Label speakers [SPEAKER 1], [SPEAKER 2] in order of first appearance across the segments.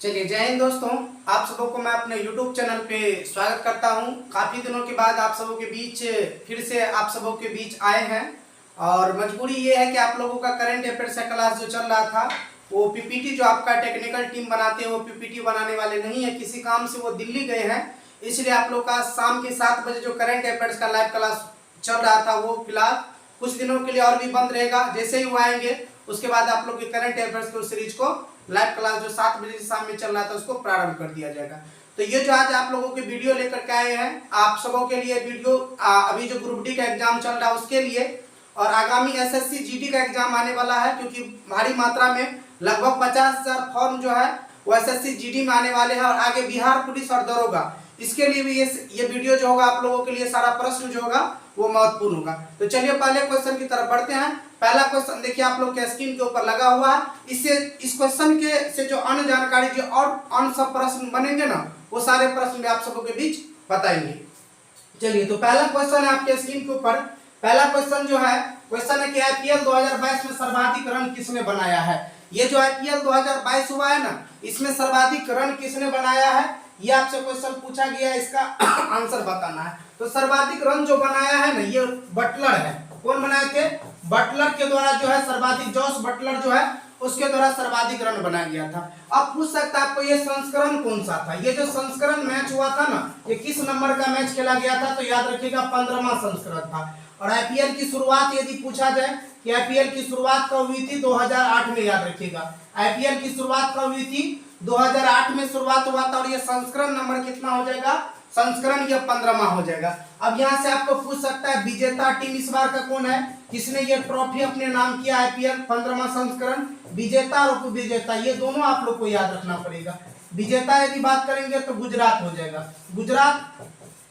[SPEAKER 1] चलिए, जय हिंद दोस्तों। आप सबों को मैं अपने YouTube चैनल पे स्वागत करता हूं। काफ़ी दिनों के बाद आप सबों के बीच फिर से आप सबों के बीच आए हैं और मजबूरी ये है कि आप लोगों का करंट अफेयर्स का क्लास जो चल रहा था वो पीपीटी जो आपका टेक्निकल टीम बनाते हैं वो पीपीटी बनाने वाले नहीं है, किसी काम से वो दिल्ली गए हैं। इसलिए आप लोग का शाम के 7 बजे जो करंट अफेयर्स का लाइव क्लास चल रहा था वो फिलहाल कुछ दिनों के लिए और भी बंद रहेगा। जैसे ही वो आएंगे उसके बाद आप लोग के करंट अफेयर्स के सीरीज को लाइव क्लास जो 7 बजे शाम में चल रहा था उसको प्रारंभ कर दिया जाएगा। तो ये जो आज आप लोगों के वीडियो लेकर के आए हैं आप सबों के लिए वीडियो अभी जो ग्रुप डी का एग्जाम चल रहा है उसके लिए और आगामी एसएससी जीडी का एग्जाम आने वाला है, क्योंकि भारी मात्रा में लगभग 50,000 फॉर्म जो है वो एसएससी जीडी में आने वाले हैं और आगे बिहार पुलिस और दरोगा इसके लिए भी ये वीडियो जो होगा आप लोगों के लिए सारा प्रश्न जो होगा वो महत्वपूर्ण होगा। तो चलिए पहले क्वेश्चन की तरफ बढ़ते हैं। पहला क्वेश्चन देखिए आप लोग के स्क्रीन के ऊपर लगा हुआ है। इससे इस क्वेश्चन के से जो अन्य जानकारी जो और अन्य सब प्रश्न बनेंगे ना वो सारे प्रश्न भी आप सबों के बीच बताएंगे। चलिए, तो पहला क्वेश्चन है आपके स्क्रीन के ऊपर। पहला क्वेश्चन जो है क्वेश्चन है कि आईपीएल 2022 में सर्वाधिक रन किसने बनाया है। ये जो आईपीएल 2022 हुआ है ना इसमें सर्वाधिक रन किसने बनाया है ये आपसे क्वेश्चन पूछा गया है, इसका आंसर बताना है। तो सर्वाधिक रन जो बनाया है ना ये बटलर है। कौन बनाए थे? बटलर के द्वारा जो है सर्वाधिक, जॉस बटलर जो है उसके द्वारा सर्वाधिक रन बनाया गया था। अब पूछ सकता है आपको ये संस्करण कौन सा था। ये जो संस्करण मैच हुआ था ना ये किस नंबर का मैच खेला गया था? तो याद रखिएगा 15वां संस्करण था। और आईपीएल की शुरुआत यदि पूछा जाए कि आईपीएल की शुरुआत कब हुई थी 2008 में, याद रखिएगा आईपीएल की शुरुआत कब हुई थी 2008 में शुरुआत हुआ था। और ये संस्करण नंबर कितना हो जाएगा? संस्करण ये 15वां हो जाएगा। अब यहाँ से आपको पूछ सकता है विजेता टीम इस बार का कौन है, किसने ये ट्रॉफी अपने नाम किया आईपीएल 15वां संस्करण। विजेता और उपविजेता ये दोनों आप लोग को याद रखना पड़ेगा। विजेता यदि बात करेंगे तो गुजरात हो जाएगा। गुजरात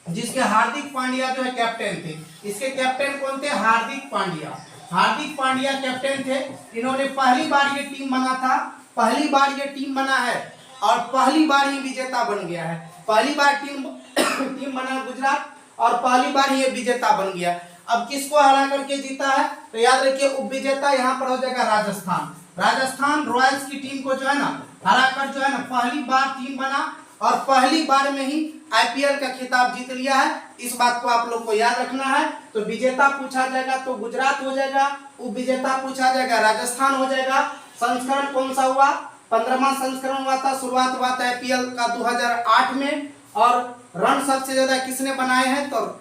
[SPEAKER 1] जिसके हार्दिक पांड्या जो है कैप्टन थे। इसके कैप्टन कौन थे? हार्दिक पांड्या। हार्दिक पांड्या कैप्टन थे। इन्होंने पहली बार ये टीम बना था, पहली बार ये टीम बना है और पहली बार ही विजेता बन गया है। पहली बार टीम बना गुजरात और पहली बार ये विजेता बन गया। अब किसको हरा करके जीता है? तो याद रखिए उपविजेता यहाँ पर हो जाएगा राजस्थान। राजस्थान रॉयल्स की टीम को जो है ना हरा कर जो है ना पहली बार टीम बना और पहली बार में ही आईपीएल का खिताब जीत लिया है। इस बात को आप लोग को याद रखना है। तो विजेता पूछा जाएगा तो गुजरात हो जाएगा, उपविजेता पूछा जाएगा राजस्थान हो जाएगा। संस्करण कौन सा हुआ? 15वां संस्करण हुआ था। शुरुआत हुआ था आईपीएल का 2008 में। और रन सबसे ज्यादा किसने बनाए हैं? तो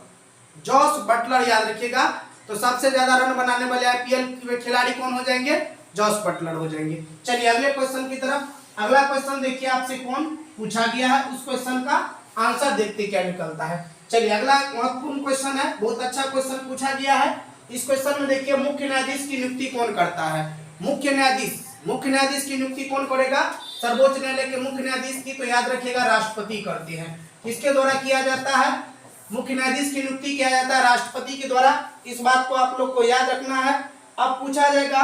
[SPEAKER 1] जॉस बटलर, याद रखिएगा। तो सबसे ज्यादा रन बनाने वाले आईपीएल के खिलाड़ी कौन हो जाएंगे? जॉस बटलर हो जाएंगे। चलिए अगले क्वेश्चन की तरफ। अगला क्वेश्चन देखिए आपसे कौन पूछा गया है, उस क्वेश्चन का आंसर देखते क्या निकलता है। चलिए अगला महत्वपूर्ण क्वेश्चन है, बहुत अच्छा क्वेश्चन पूछा गया है। इस क्वेश्चन में देखिए मुख्य न्यायाधीश की नियुक्ति कौन करता है? मुख्य न्यायाधीश की नियुक्ति कौन करेगा? सर्वोच्च न्यायालय के मुख्य न्यायाधीश की तो याद रखिएगा राष्ट्रपति करते हैं। किसके द्वारा किया जाता है? मुख्य न्यायाधीश की नियुक्ति किया जाता है राष्ट्रपति के द्वारा। इस बात को आप लोग को याद रखना है। अब पूछा जाएगा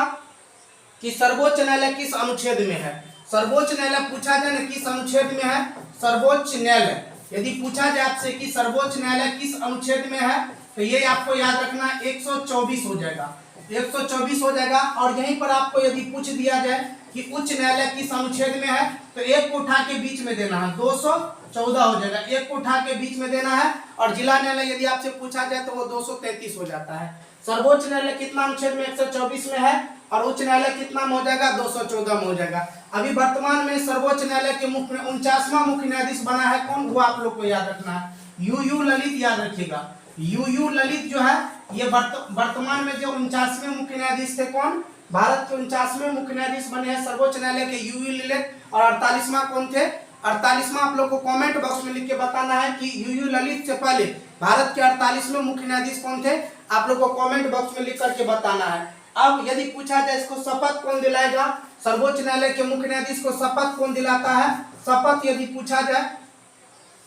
[SPEAKER 1] कि सर्वोच्च न्यायालय किस अनुच्छेद में है। सर्वोच्च न्यायालय पूछा जाए ना किस अनुच्छेद में है? सर्वोच्च न्यायालय यदि पूछा जाए आपसे कि सर्वोच्च न्यायालय किस अनुच्छेद में है तो ये आपको याद रखना 124 हो जाएगा। 124 हो जाएगा। और यहीं पर आपको यदि पूछ दिया जाए कि उच्च न्यायालय किस अनुच्छेद में है तो एक को उठा के बीच में देना है, 214 हो जाएगा। एक को उठा के बीच में देना है। और जिला न्यायालय यदि आपसे पूछा जाए तो वो 233 हो जाता है। सर्वोच्च न्यायालय कितना अनुच्छेद में? 124 में है। और उच्च न्यायालय कितना में हो जाएगा? 214 में हो जाएगा। अभी वर्तमान में सर्वोच्च न्यायालय के 49वां मुख्य न्यायाधीश बना है कौन? वो आप लोग को याद रखना है यूयू ललित, याद रखिएगा। यूयू ललित जो है ये वर्तमान में जो 49वें मुख्य न्यायाधीश थे कौन? भारत के 49वें मुख्य न्यायाधीश बने हैं सर्वोच्च न्यायालय के यूयू ललित। और 48वां कौन थे? 48वां आप लोग को कमेंट बॉक्स में लिख के बताना है कि यूयू ललित से पहले भारत के 48वें मुख्य न्यायाधीश कौन थे। आप लोग को कमेंट बॉक्स में लिख करके बताना है। अब यदि पूछा जाए इसको शपथ कौन दिलाएगा? सर्वोच्च न्यायालय के मुख्य न्यायाधीश को शपथ कौन दिलाता है? शपथ यदि पूछा जाए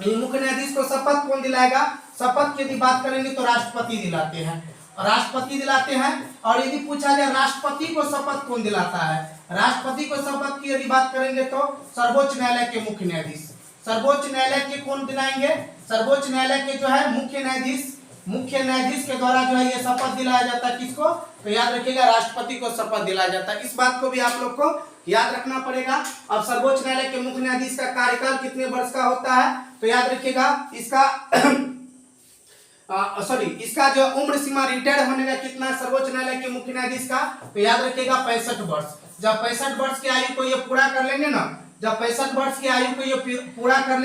[SPEAKER 1] मुख्य न्यायाधीश को शपथ कौन दिलाएगा? शपथ की यदि बात करेंगे तो राष्ट्रपति दिलाते हैं। राष्ट्रपति दिलाते हैं। और यदि पूछा जाए राष्ट्रपति को शपथ कौन दिलाता है? राष्ट्रपति को शपथ की यदि बात करेंगे तो सर्वोच्च न्यायालय के मुख्य न्यायाधीश। सर्वोच्च न्यायालय के कौन दिलाएंगे? सर्वोच्च न्यायालय के जो है मुख्य न्यायाधीश के द्वारा जो है ये शपथ दिलाया जाता है। किसको? तो याद रखिएगा राष्ट्रपति को शपथ दिलाया जाता है। इस बात को भी आप लोग को याद रखना पड़ेगा। अब सर्वोच्च न्यायालय के मुख्य न्यायाधीश का कार्यकाल कितने वर्ष का होता है, तो याद रखिएगा इसका इसका जो उम्र सीमा रिटायर्ड होने का कितना है सर्वोच्च न्यायालय के मुख्य न्यायाधीश का, तो याद रखिएगा 65 वर्ष। जब 65 वर्ष की आयु को ये पूरा कर लेंगे ना, जब 65 वर्ष की आयु को ये पूरा कर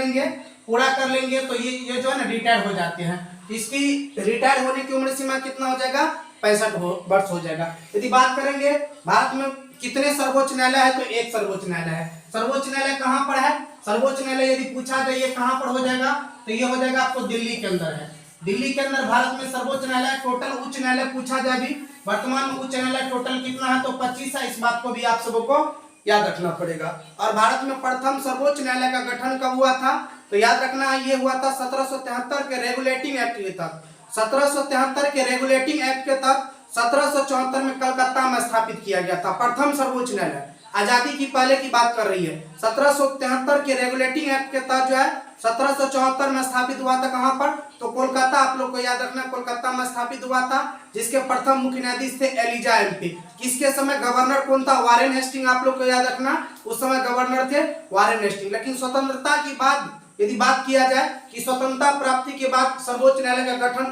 [SPEAKER 1] लेंगे तो ये जो है ना रिटायर हो जाते हैं। इसकी रिटायर होने की उम्र सीमा कितना हो जाएगा, 65 वर्ष हो जाएगा। यदि बात करेंगे भारत में कितने सर्वोच्च न्यायालय है, तो एक सर्वोच्च न्यायालय है। सर्वोच्च न्यायालय कहाँ पर है, सर्वोच्च न्यायालय यदि पूछा जाए ये कहाँ पर हो जाएगा, तो ये हो जाएगा आपको दिल्ली के अंदर है। दिल्ली के अंदर भारत में सर्वोच्च न्यायालय। टोटल उच्च न्यायालय पूछा जाए भी वर्तमान में उच्च न्यायालय टोटल कितना है, तो 25 है। इस बात को भी आप सबों को याद रखना पड़ेगा। और भारत में प्रथम सर्वोच्च न्यायालय का गठन कब हुआ था, तो याद रखना है ये हुआ था 1773 के रेगुलेटिंग एक्ट के तहत। 1773 के रेगुलेटिंग एक्ट के तहत 1774 में कलकत्ता में स्थापित किया गया था प्रथम सर्वोच्च न्यायालय। आजादी की पहले की बात कर रही है। 1773 के रेगुलेटिंग एक्ट के तहत जो है 1774 में स्थापित हुआ था। कहां पर, तो कोलकाता। आप लोग को याद रखना कोलकाता में स्थापित हुआ था, जिसके प्रथम मुख्य न्यायाधीश थे एलिजा एमपी। किसके समय गवर्नर कौन था, वारेन हेस्टिंग। आप लोग को याद रखना उस समय गवर्नर थे वारेन हेस्टिंग। लेकिन स्वतंत्रता की बात यदि बात किया जाए कि स्वतंत्रता प्राप्ति के बाद सर्वोच्च न्यायालय का गठन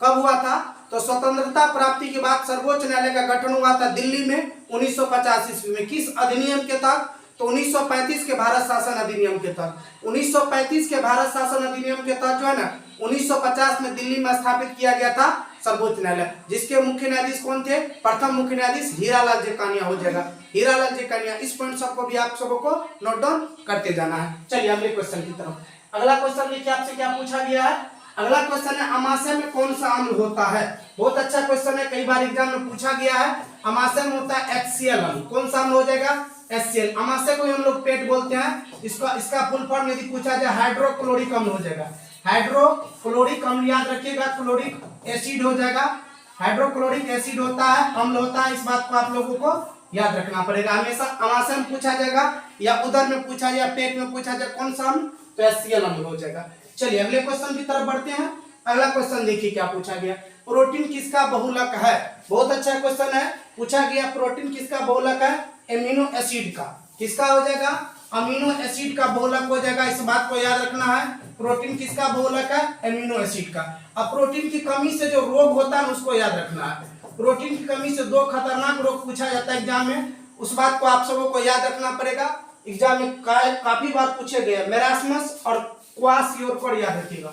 [SPEAKER 1] कब हुआ था, तो स्वतंत्रता प्राप्ति के बाद सर्वोच्च न्यायालय का गठन हुआ था दिल्ली में 1950 ईस्वी में। किस अधिनियम के तहत, तो 1935 के भारत शासन अधिनियम के तहत। 1935 के भारत शासन अधिनियम के तहत जो है ना 1950 में दिल्ली में स्थापित किया गया था सर्वोच्च न्यायालय, जिसके मुख्य न्यायाधीश कौन थे, प्रथम मुख्य न्यायाधीश हीरालाल जेकानिया हो जाएगा, हीरालाल जेकानिया। इस पॉइंट सबको भी आप सबको नोट डाउन करते जाना है। चलिए अगले क्वेश्चन की तरफ। अगला क्वेश्चन देखिए आपसे क्या पूछा गया है। अगला क्वेश्चन है अमाशय में कौन सा अम्ल होता है। बहुत अच्छा क्वेश्चन है, कई बार एग्जाम में पूछा गया है। अमाशय में होता है HCl अम्ल। कौन सा अम्ल हो जाएगा, HCl। अमाशय को हम लोग पेट बोलते हैं। इसका फुल फॉर्म यदि पूछा जाए हाइड्रोक्लोरिक अम्ल हो जाएगा। हाइड्रोक्लोरिक अम्ल याद रखिएगा, क्लोरिक एसिड हो जाएगा। हाइड्रोक्लोरिक एसिड होता है, अम्ल होता है। इस बात को आप लोगों को याद रखना पड़ेगा। हमेशा अमाशय में पूछा जाएगा या उदर में पूछा जाए, पेट में पूछा जाए कौन सा अम्ल, तो HCl अम्ल हो जाएगा। चलिए अगले क्वेश्चन की तरफ बढ़ते हैं। अगला क्वेश्चन देखिए क्या पूछा गया, प्रोटीन किसका बहुलक है। बहुत अच्छा क्वेश्चन है, पूछा गया प्रोटीन किसका बहुलक है, एमिनो एसिड का। किसका हो जाएगा, अमीनो एसिड का बहुलक हो जाएगा। इस बात को याद रखना है, प्रोटीन किसका बहुलक है, एमिनो एसिड का। अब प्रोटीन की कमी से जो रोग होता है उसको याद रखना है। प्रोटीन की कमी से 2 खतरनाक रोग पूछा जाता है एग्जाम में, उस बात को आप सबको याद रखना पड़ेगा। एग्जाम में काफी बार पूछे गए, मेरास्मस और क्वाशियोरकर याद रखिएगा।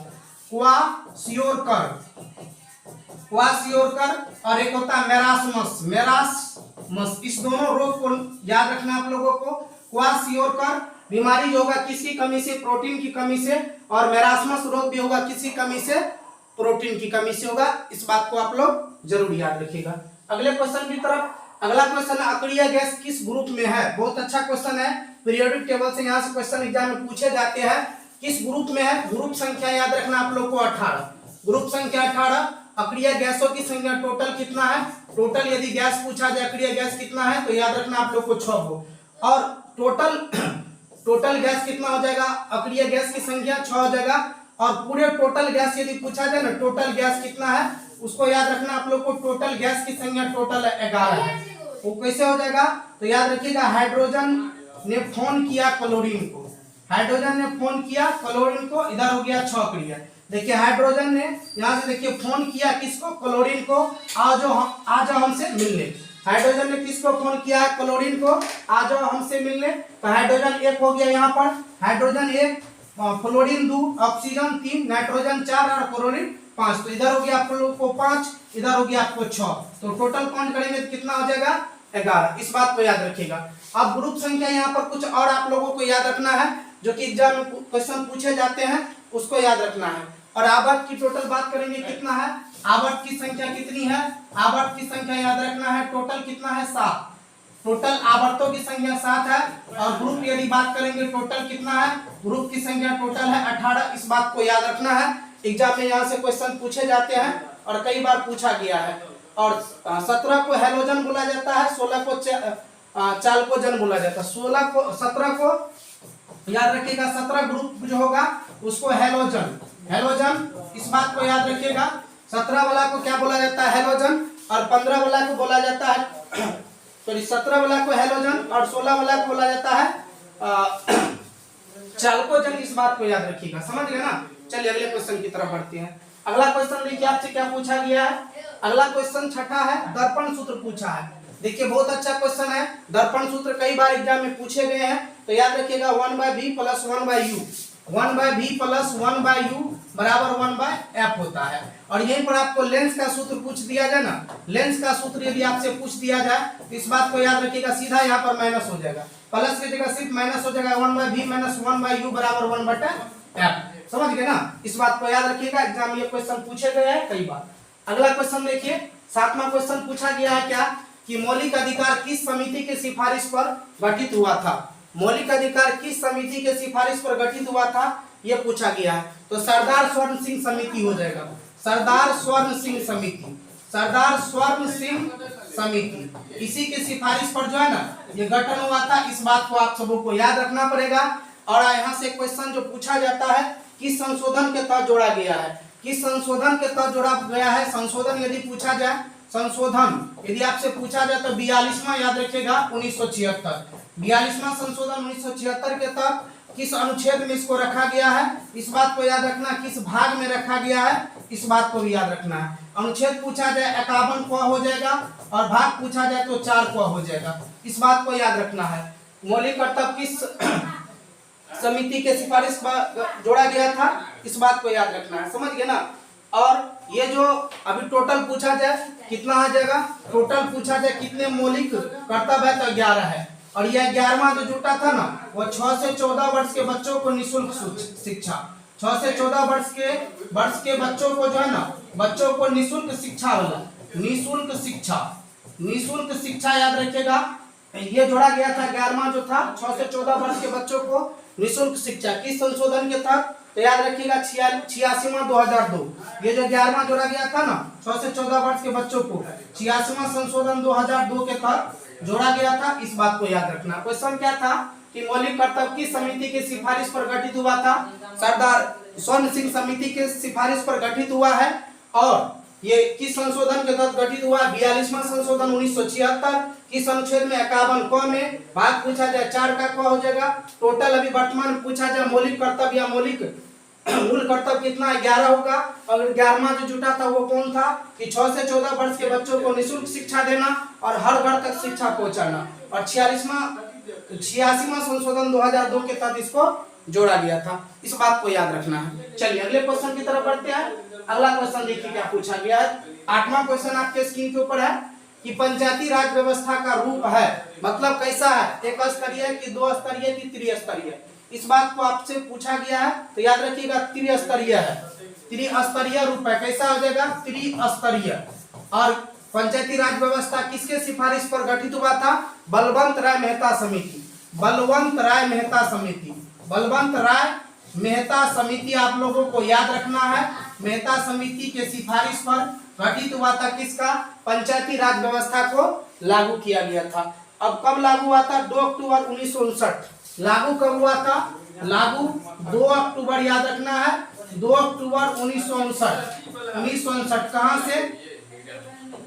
[SPEAKER 1] क्वाशियोरकर और एक होता है मेरास्मस। इस दोनों रोग को याद रखना आप लोगों को। क्वाशियोरकर बीमारी जो होगा किसकी कमी से, प्रोटीन की कमी से, और मेरास्मस रोग भी होगा किसकी कमी से, प्रोटीन की कमी से होगा। इस बात को आप लोग जरूर याद रखिएगा। अगले क्वेश्चन की तरफ। अगला क्वेश्चन है अक्रिय गैस किस ग्रुप में है। बहुत अच्छा क्वेश्चन है, पीरियोडिक टेबल से यहाँ से क्वेश्चन एग्जाम में पूछे जाते हैं। किस ग्रुप में है, ग्रुप संख्या याद रखना आप लोग को 18। ग्रुप संख्या 18। अक्रिय गैसों की संख्या टोटल कितना है, टोटल यदि गैस पूछा जाए अक्रिय गैस कितना है, तो याद रखना आप लोग को 6 को। और टोटल गैस कितना हो जाएगा, अक्रिय गैस की संख्या 6 हो जाएगा। और पूरे टोटल गैस यदि पूछा जाए ना टोटल गैस कितना है, उसको याद रखना आप लोग को। टोटल गैस की संख्या टोटल 11 है। वो कैसे हो जाएगा, तो याद रखिएगा हाइड्रोजन ने फोन किया क्लोरीन को, हाइड्रोजन ने फोन किया क्लोरीन को, इधर हो गया 6 क्रिया। देखिए हाइड्रोजन ने यहाँ से देखिए फोन किया किसको, क्लोरीन को, आ जाओ हमसे मिलने। हाइड्रोजन ने किसको फोन किया है, क्लोरीन को, आ जाओ हमसे मिलने। तो हाइड्रोजन 1 हो गया यहाँ पर, हाइड्रोजन 1, फ्लोरीन 2, ऑक्सीजन 3, नाइट्रोजन 4 और क्लोरीन 5। तो इधर हो गया आप लोगों को 5, इधर हो गया आपको 6। तो टोटल काउंट करेंगे तो कितना हो जाएगा, 11। इस बात को याद रखिएगा। अब ग्रुप संख्या यहाँ पर कुछ और आप लोगों को याद रखना है, जो कि एग्जाम में क्वेश्चन पूछे जाते हैं, उसको याद रखना है। और आवर्त की टोटल बात करेंगे कितना है, आवर्त की संख्या कितनी है, आवर्त की संख्या याद रखना है, टोटल कितना है 7। टोटल आवर्तों की संख्या 7 है। और ग्रुप यदि बात करेंगे टोटल कितना है, ग्रुप की संख्या टोटल है 18। इस बात को याद रखना है, एग्जाम में यहाँ से क्वेश्चन पूछे जाते हैं और कई बार पूछा गया है। और 17 को हेलोजन बोला जाता है, 16 को चालकोजन बोला जाता है। 17 को याद रखिएगा, 17 ग्रुप जो होगा उसको हेलोजन, इस बात को याद रखिएगा। 17 वाला को क्या बोला जाता है, हेलोजन। और 15 वाला को बोला जाता है तो 17 वाला को हेलोजन और 16 वाला को बोला जाता है चालकोजन। इस बात को याद रखिएगा, समझ गए ना। चलिए अगले क्वेश्चन की तरफ बढ़ते हैं। अगला क्वेश्चन देखिए आपसे क्या पूछा गया है। अगला क्वेश्चन छठा है, दर्पण सूत्र पूछा है। देखिए बहुत अच्छा क्वेश्चन है। दर्पण सूत्र कई बार एग्जाम में पूछे गए हैं, तो याद रखिएगा 1/v + 1/u, 1/v + 1/u बराबर 1/f होता है। और यहीं पर आपको लेंस का सूत्र पूछ दिया जाए ना, लेंस का सूत्र यदि आपसे पूछ दिया जाए तो इस बात को याद रखिएगा, सीधा यहाँ पर माइनस हो जाएगा, प्लस की जगह सिर्फ माइनस हो जाएगा। 1/v - 1/u बराबर 1/f। समझ गए ना, इस बात को याद रखिएगा, एग्जाम में ये क्वेश्चन पूछे गए हैं कई बार। अगला क्वेश्चन देखिए, 7वां क्वेश्चन पूछा गया है क्या कि मौलिक अधिकार किस समिति की सिफारिश पर गठित हुआ था। मौलिक अधिकार किस समिति के सिफारिश पर गठित हुआ था, यह पूछा गया है। तो सरदार स्वर्ण सिंह समिति हो जाएगा, सरदार स्वर्ण सिंह समिति, सरदार स्वर्ण सिंह समिति, इसी की सिफारिश पर जो है ना ये गठन हुआ था। इस बात को आप सबों को याद रखना पड़ेगा। और यहाँ से क्वेश्चन जो पूछा जाता है किस संशोधन के तहत जोड़ा गया है, किस संशोधन के तहत जोड़ा गया है। संशोधन यदि पूछा जाए, संशोधन यदि आपसे पूछा जाए तो 42वां याद रखिएगा 1976, 42वां संशोधन 1976 के तहत किस अनुच्छेद में इसको रखा गया है, इस बात को याद रखना। किस भाग में रखा गया है, इस बात को भी याद रखना है। अनुच्छेद पूछा जाए 51 क हो जाएगा और भाग पूछा जाए तो 4 क हो जाएगा, इस बात को याद रखना है। मौलिक कर्तव्य किस समिति के सिफारिश पर जोड़ा गया था, इस बात को याद रखना है, समझ गए ना। और ये जो अभी टोटल पूछा जाए कितना आ जाएगा, टोटल पूछा जाए कितने मौलिक कर्तव्य है तो 11 है। और यह 11वां जो जुटा था ना वो 6 से 14 वर्ष के बच्चों को निःशुल्क शिक्षा, 6 से 14 वर्ष के बच्चों को जो है ना, बच्चों को निःशुल्क शिक्षा वाला, निःशुल्क शिक्षा, निःशुल्क शिक्षा याद रखिएगा। ये जोड़ा गया था 11वां जो था 6 से 14 वर्ष के बच्चों को निःशुल्क शिक्षा किस संशोधन के तहत, तो याद रखिएगा 86वां 2002। ये जो 11वां जोड़ा गया था ना 6 से 14 वर्ष के बच्चों को 86वां संशोधन 2002 के तहत जोड़ा गया था, इस बात को याद रखना। क्वेश्चन क्या था कि मौलिक कर्तव्य किस समिति की सिफारिश पर गठित हुआ था, सरदार स्वर्ण सिंह समिति के सिफारिश पर गठित हुआ है। और ये किस संशोधन के तहत गठित हुआ, 42वां संशोधन 1976 किस अनुच्छेद में 51 क में, भाग पूछा जाए 4 का क हो जाएगा। टोटल अभी वर्तमान में पूछा जाए मौलिक कर्तव्य या मौलिक मूल कर्तव्य कितना है, 11 होगा। और 11वां जो जुटा था वो कौन था कि 6 से 14 वर्ष के बच्चों को निःशुल्क शिक्षा देना और हर घर तक शिक्षा पहुंचाना। और 86वां संशोधन 2002 के तहत इसको जोड़ा गया था, इस बात को याद रखना है। चलिए अगले क्वेश्चन की तरफ बढ़ते हैं। अगला क्वेश्चन देखिए क्या पूछा गया है। 8वां क्वेश्चन आपके स्क्रीन के ऊपर है कि पंचायती राज व्यवस्था का रूप है, मतलब कैसा है, एक स्तरीय की, 2 स्तरीय की, त्रिस्तरीय, इस बात को आपसे पूछा गया है। तो याद रखिएगा त्रिस्तरीय है, त्रिस्तरीय रूप है, कैसा हो जाएगा त्रिस्तरीय। और पंचायती राज व्यवस्था किसके सिफारिश पर गठित हुआ था, बलवंत राय मेहता समिति, बलवंत राय मेहता समिति, बलवंत राय मेहता समिति आप लोगों को याद रखना है। मेहता समिति के सिफारिश पर गठित हुआ था किसका, पंचायती राज व्यवस्था को लागू किया गया था। अब कब लागू हुआ था, 2 अक्टूबर 1959। लागू कब हुआ था, लागू 2 अक्टूबर याद रखना है, 2 अक्टूबर 1959। कहां से,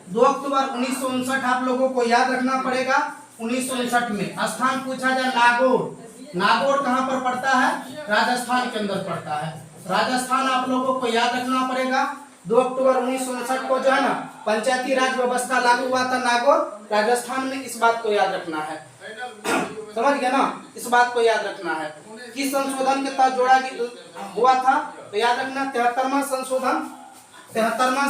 [SPEAKER 1] 2 अक्टूबर 1959 आप लोगों को याद रखना पड़ेगा। 1959 में स्थान पूछा जाए नागौर, नागौर कहां पर पड़ता है, राजस्थान के अंदर पड़ता है, राजस्थान आप लोगों को याद रखना पड़ेगा। 2 अक्टूबर 1959 को जो है ना पंचायती राज व्यवस्था लागू हुआ था नागौर राजस्थान में, इस बात को याद रखना है, समझ गया ना, इस बात को याद रखना है। किस संशोधन के तहत जोड़ा हुआ था, तो याद रखना 73वां संशोधन, 73वां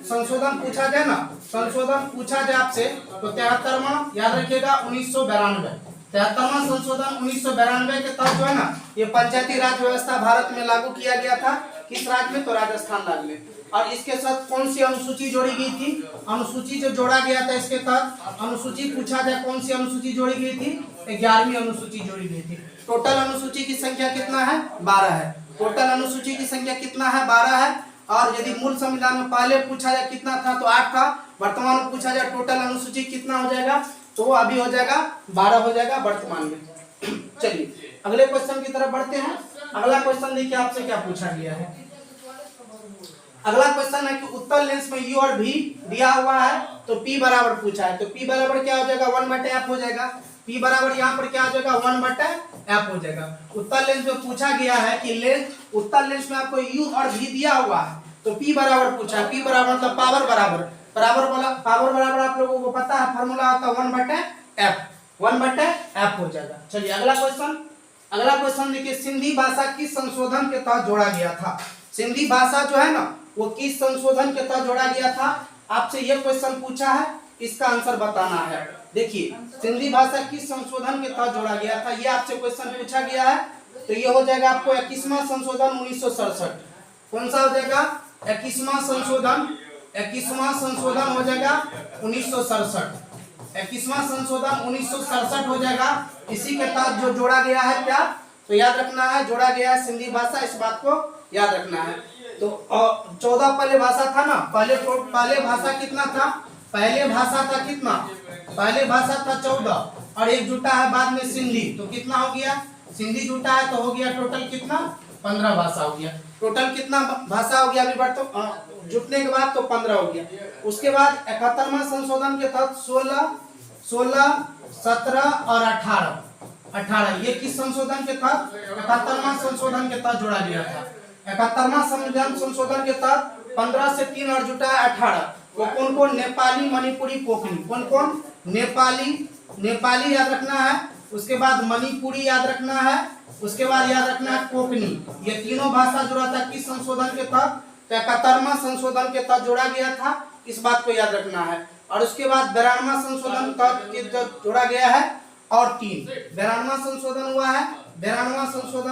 [SPEAKER 1] संशोधन पूछा जाए ना, संशोधन पूछा जाए आपसे तो 73वां याद रखिएगा 1992, 73वां संशोधन 1992 के तहत जो है ना ये पंचायती राज व्यवस्था भारत में लागू किया गया था। किस राज्य में, तो राजस्थान राज्य में। और इसके साथ कौन सी अनुसूची जोड़ी गई थी, अनुसूची जो जोड़ा गया था इसके तहत, अनुसूची पूछा जाए कौन सी अनुसूची जोड़ी गई थी, 11वीं अनुसूची जोड़ी गई थी। टोटल अनुसूची की संख्या कितना है, 12 है, टोटल अनुसूची की संख्या कितना है, 12 है। और यदि मूल संविधान में पहले पूछा जाए कितना था तो 8 था, वर्तमान में पूछा जाए टोटल अनुसूची कितना हो जाएगा, तो अभी हो जाएगा 12 हो जाएगा वर्तमान में। चलिए अगले क्वेश्चन की तरफ बढ़ते हैं। अगला क्वेश्चन देखिए आपसे क्या पूछा गया है। अगला क्वेश्चन है कि उत्तल लेंस में यू और भी दिया हुआ है, तो P बराबर पूछा है, तो P बराबर क्या हो जाएगा 1/f हो जाएगा। P बराबर यहाँ पर क्या हो जाएगा 1/f हो जाएगा। उत्तल लेंस में पूछा गया है कि लेंस, उत्तल लेंस में आपको U और V दिया हुआ है, तो P बराबर पूछा है। P बराबर मतलब पावर बराबर, पावर बराबर आप लोगों को पता है फॉर्मूला होता है 1/f हो जाएगा। चलिए अगला क्वेश्चन देखिए, सिंधी भाषा किस संशोधन के तहत जोड़ा गया था। सिंधी भाषा जो है ना वो किस संशोधन के तहत जोड़ा गया था, आपसे ये क्वेश्चन पूछा है, इसका आंसर बताना है। देखिए सिंधी भाषा किस संशोधन के तहत जोड़ा गया था, ये आपसे क्वेश्चन पूछा गया है, तो ये हो जाएगा आपको 21वां संशोधन 1967। कौन सा हो जाएगा 21वां संशोधन हो जाएगा 1967। 21वां संशोधन 1967 हो जाएगा। इसी के तहत जो जोड़ा गया है क्या, तो याद रखना है जोड़ा गया है सिंधी भाषा, इस बात को याद रखना है। तो 14 पहले भाषा था ना, पहले भाषा कितना था, पहले भाषा था कितना, पहले भाषा था 14 और एक जुटा है बाद में सिंधी, तो कितना हो गया, सिंधी जुटा है तो हो गया टोटल कितना 15 भाषा हो गया। टोटल कितना भाषा हो गया अभी बढ़ते जुटने के बाद, तो 15 हो गया। उसके बाद 71वां संशोधन के तहत 16, 17 और 18 ये किस संशोधन के तहत, 71वां संशोधन के तहत जोड़ा गया था। 71वां संशोधन के तहत 15 से 3 और जुटा है 18। वो कौन, नेपाली, मणिपुरी, कोंकणी, कौन नेपाली याद रखना है, उसके बाद मणिपुरी याद रखना है, उसके बाद याद रखना है कोंकणी। ये तीनों भाषा जुड़ा था किस संशोधन के तहत, 71वां संशोधन के तहत जोड़ा गया था, इस बात को याद रखना है। और उसके बाद 92वां संशोधन तहत जोड़ा गया है और 92वां संशोधन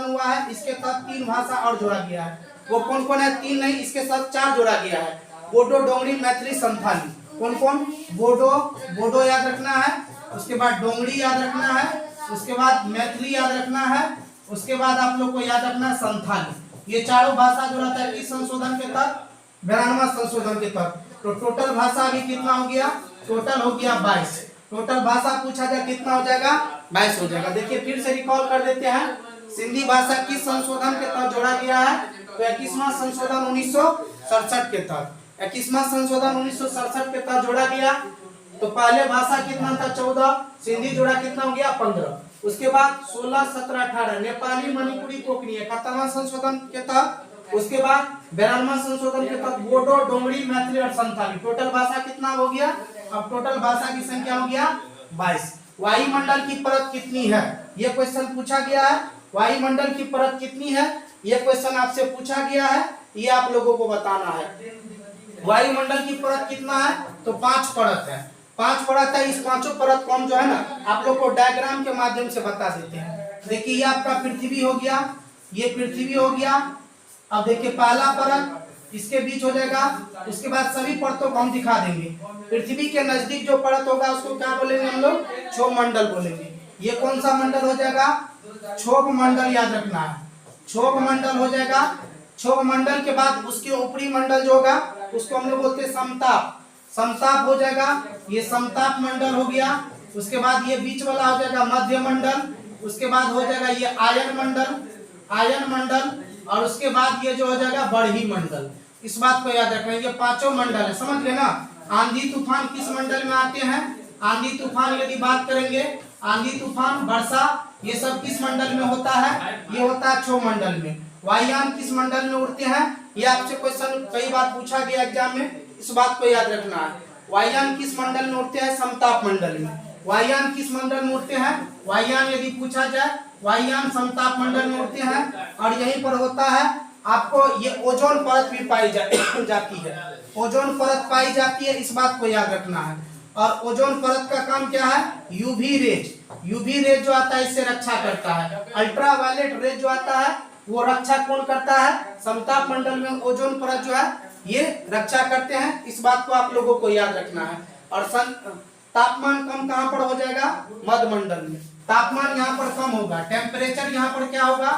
[SPEAKER 1] हुआ है, इसके तहत 3 भाषा और जोड़ा गया है। वो कौन है, 3 नहीं, इसके साथ 4 जोड़ा गया है, बोडो, डोंगरी, मैथिली, संथाली। कौन, बोडो याद रखना है, उसके बाद डोंगरी याद रखना है, उसके बाद मैथिली याद रखना है, उसके बाद आप लोग को याद रखना है संथाली। ये चारों भाषा जो रहता है किस संशोधन के तहत, 92वां संशोधन के तहत। तो टोटल भाषा अभी कितना हो गया, टोटल हो गया 22। टोटल भाषा पूछा जाए कितना हो जाएगा 22 हो जाएगा। देखिए फिर से रिकॉल कर देते हैं, सिंधी भाषा किस संशोधन के तहत जोड़ा गया है, तो 21वां संशोधन 1967 के तहत। 21वां संशोधन 1967 के तहत जोड़ा गया। तो पहले भाषा कितना था 14, सिंधी जोड़ा कितना हो गया 15। उसके बाद 16, 17, 18 नेपाली, मणिपुरी, कोंकणी 71वां संशोधन के तहत। उसके बाद 92वां संशोधन के तहत बोडो, डोंगरी, मैथिली और संथाली। टोटल भाषा कितना हो गया, अब टोटल भाषा की संख्या हो गया 22। वायुमंडल की परत कितनी है, ये क्वेश्चन पूछा गया है। वायुमंडल की परत कितनी है, ये क्वेश्चन आपसे पूछा गया है, ये आप लोगों को बताना है। वायुमंडल की परत कितना है, तो 5 परत है। 5 परत है, इस पांचों परत को हम जो है ना आप लोग को डायग्राम के माध्यम से बता देते हैं। देखिए ये आपका पृथ्वी हो गया, ये पृथ्वी हो गया। अब देखिए पहला परत इसके बीच हो जाएगा, उसके बाद सभी परतों को हम दिखा देंगे। पृथ्वी के नजदीक जो परत होगा उसको क्या बोलेंगे हम लोग, क्षोभ मंडल बोलेंगे। ये कौन सा मंडल हो जाएगा, क्षोभ मंडल याद रखना है, क्षोभ मंडल हो जाएगा। क्षोभ मंडल के बाद उसके ऊपरी मंडल जो होगा उसको हम लोग बोलते हैं समताप, समताप हो जाएगा, ये समताप मंडल हो गया। उसके बाद ये बीच वाला हो जाएगा मध्य मंडल, उसके बाद हो जाएगा ये आयन मंडल, और उसके बाद ये जो हो जाएगा बढ़ी मंडल। इस बात को याद रखना, ये पांचों मंडल है, समझ गए ना। आंधी तूफान किस मंडल में आते हैं, आंधी तूफान यदि बात करेंगे, आंधी तूफान, वर्षा, ये सब किस मंडल में होता है, ये होता है क्षोभ मंडल में। वायुयान किस मंडल में उड़ते हैं, ये आपसे क्वेश्चन कई बार पूछा गया एग्जाम में, इस बात को याद रखना है। वायुयान किस मंडल में उड़ते हैं, समताप मंडल में। वायुयान किस मंडल में उड़ते हैं, वायुयान यदि पूछा जाए वायुयान समताप मंडल में उड़ते हैं। और यहीं पर होता है आपको ये ओजोन परत भी पाई जाती है, ओजोन परत पाई जाती है, इस बात को याद रखना है। और ओजोन परत का काम क्या है, यूवी रेज जो आता है इससे रक्षा करता है। अल्ट्रावायलेट रेज जो आता है वो रक्षा कौन करता है, समताप मंडल में ओजोन परत जो है ये रक्षा करते हैं, इस बात को आप लोगों को याद रखना है। और तापमान कम कहां पर हो जाएगा, मध्य मंडल में। तापमान यहाँ पर कम होगा, टेम्परेचर यहाँ पर क्या होगा,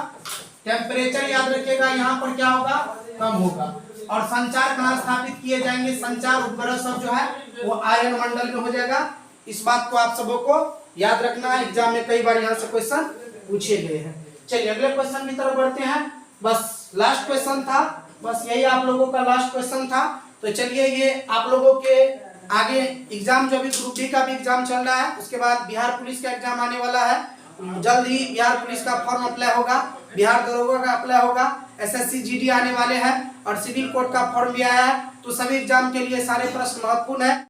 [SPEAKER 1] टेम्परेचर याद रखिएगा यहाँ पर क्या होगा, कम होगा। और संचार कहाँ स्थापित किए जाएंगे, संचार उपग्रह सब जो है वो आयन मंडल में हो जाएगा। इस बात को आप सबों को याद रखना है, एग्जाम में कई बार यहाँ से क्वेश्चन पूछे गए हैं। चलिए अगले क्वेश्चन की तरफ बढ़ते हैं, बस लास्ट क्वेश्चन था बस यही आप लोगों का लास्ट क्वेश्चन था। तो चलिए ये आप लोगों के आगे एग्जाम जो भी ग्रुप डी का भी एग्जाम चल रहा है, उसके बाद बिहार पुलिस का एग्जाम आने वाला है। जल्द ही बिहार पुलिस का फॉर्म अप्लाई होगा, बिहार दरोगा का अप्लाई होगा, एसएससी जीडी आने वाले हैं और सिविल कोर्ट का फॉर्म भी आया है। तो सभी एग्जाम के लिए सारे प्रश्न महत्वपूर्ण है।